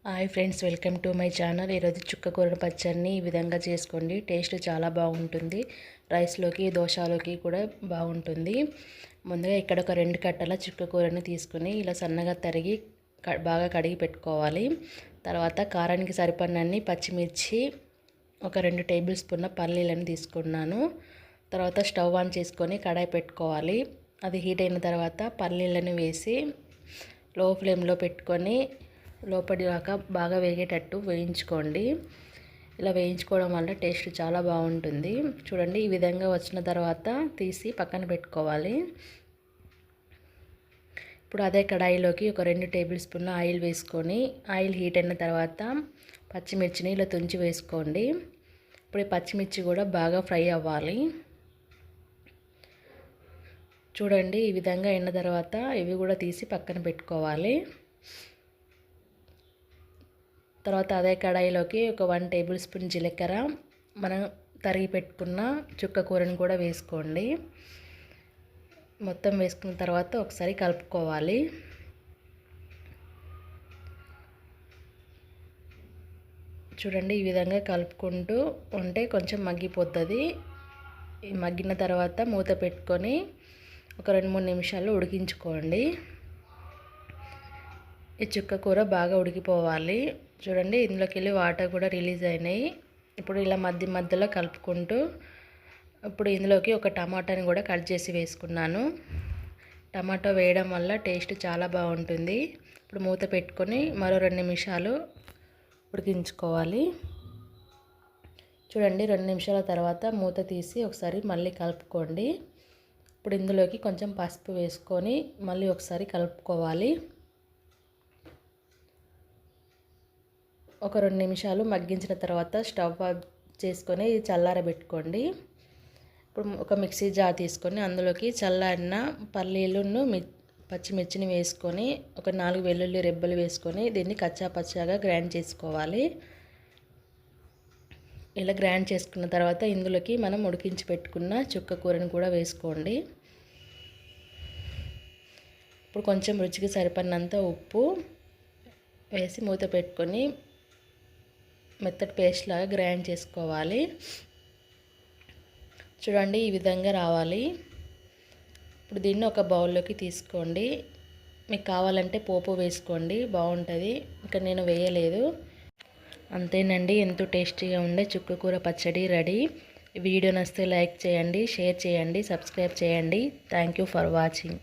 Hi friends, welcome to my channel. ఈరోజు చుక్కకూర పచ్చడిని ఈ విధంగా చేసుకోండి. టేస్ట్ చాలా బాగుంటుంది. రైస్లోకి, దోశలోకి కూడా బాగుంటుంది. ముందుగా ఇక్కడ ఒక 2 కట్టల చుక్కకూరని తీసుకుని ఇలా సన్నగా తరిగి బాగా కడిగి పెట్టుకోవాలి. తర్వాత కారానికి సరిపడినన్ని పచ్చిమిర్చి, ఒక 2 టేబుల్ స్పూన్ల పల్లీలను తీసుకున్నాను. తర్వాత స్టవ్ ఆన్ చేసుకొని కడాయి పెట్టుకోవాలి. అది హీట్ అయిన తర్వాత పల్లీలను వేసి లో ఫ్లేమ్లో పెట్టుకొని లోపలి దాకా బాగా వేగేటట్టు వేయించుకోండి. ఇలా వేయించుకోవడం వల్ల టేస్ట్ చాలా బాగుంటుంది. చూడండి, ఈ విధంగా వచ్చిన తర్వాత తీసి పక్కన పెట్టుకోవాలి. ఇప్పుడు అదే కడాయిలోకి ఒక 2 టేబుల్ స్పూన్ల ఆయిల్ వేసుకొని ఆయిల్ హీట్ అయిన తర్వాత పచ్చిమిర్చిని ఇలా తుంచి వేసుకోండి. ఇప్పుడు ఈ పచ్చిమిర్చి కూడా బాగా ఫ్రై అవ్వాలి. చూడండి, ఈ విధంగా అయిన తర్వాత ఇవి కూడా తీసి పక్కన పెట్టుకోవాలి. తర్వాత అదే కడాయిలోకి ఒక 1 టేబుల్ స్పూన్ జీలకర్ర, మనం తరిగి పెట్టుకున్న చుక్కకూరని కూడా వేసుకోండి. మొత్తం వేసుకున్న తర్వాత ఒకసారి కలుపుకోవాలి. చూడండి, ఈ విధంగా కలుపుకుంటూ ఉంటే కొంచెం మగ్గిపోతుంది. మగ్గిన తర్వాత మూత పెట్టుకొని ఒక 2-3 నిమిషాలు ఉడికించుకోండి. ఈ చుక్కకూర బాగా ఉడికిపోవాలి. చూడండి, ఇందులోకి వెళ్ళి వాటర్ కూడా రిలీజ్ అయినాయి. ఇప్పుడు ఇలా మధ్యలో కలుపుకుంటూ ఇప్పుడు ఇందులోకి ఒక టమాటాని కూడా కట్ చేసి వేసుకున్నాను. టమాటో వేయడం వల్ల టేస్ట్ చాలా బాగుంటుంది. ఇప్పుడు మూత పెట్టుకొని మరో 2 నిమిషాలు ఉడికించుకోవాలి. చూడండి, 2 నిమిషాల తర్వాత మూత తీసి ఒకసారి మళ్ళీ కలుపుకోండి. ఇప్పుడు ఇందులోకి కొంచెం పసుపు వేసుకొని మళ్ళీ ఒకసారి కలుపుకోవాలి. ఒక 2 నిమిషాలు మగ్గించిన తర్వాత స్టవ్ ఆఫ్ చేసుకొని చల్లారబెట్టుకోండి. ఇప్పుడు ఒక మిక్సీ జార్ తీసుకొని అందులోకి చల్లారిన పల్లీలను పచ్చిమిర్చిని వేసుకొని ఒక 4 వెల్లుల్లి రెబ్బలు వేసుకొని దీన్ని కచ్చా పచ్చాగా గ్రైండ్ చేసుకోవాలి. ఇలా గ్రైండ్ చేసుకున్న తర్వాత ఇందులోకి మనం ఉడికించి పెట్టుకున్న చుక్కకూరని కూడా వేసుకోండి. ఇప్పుడు కొంచెం రుచికి సరిపడినంత ఉప్పు వేసి మూత పెట్టుకొని మెత్తటి పేస్ట్ లాగా గ్రైండ్ చేసుకోవాలి. చూడండి, ఈ విధంగా రావాలి. ఇప్పుడు దీన్ని ఒక బౌల్లోకి తీసుకోండి. మీకు కావాలంటే పోపు వేసుకోండి, బాగుంటుంది. ఇక్కడ నేను వేయలేదు. అంతేనండి, ఎంతో టేస్టీగా ఉండే చుక్కకూర పచ్చడి రెడీ. వీడియో నచ్చితే లైక్ చేయండి, షేర్ చేయండి, సబ్స్క్రైబ్ చేయండి. Thank you for watching.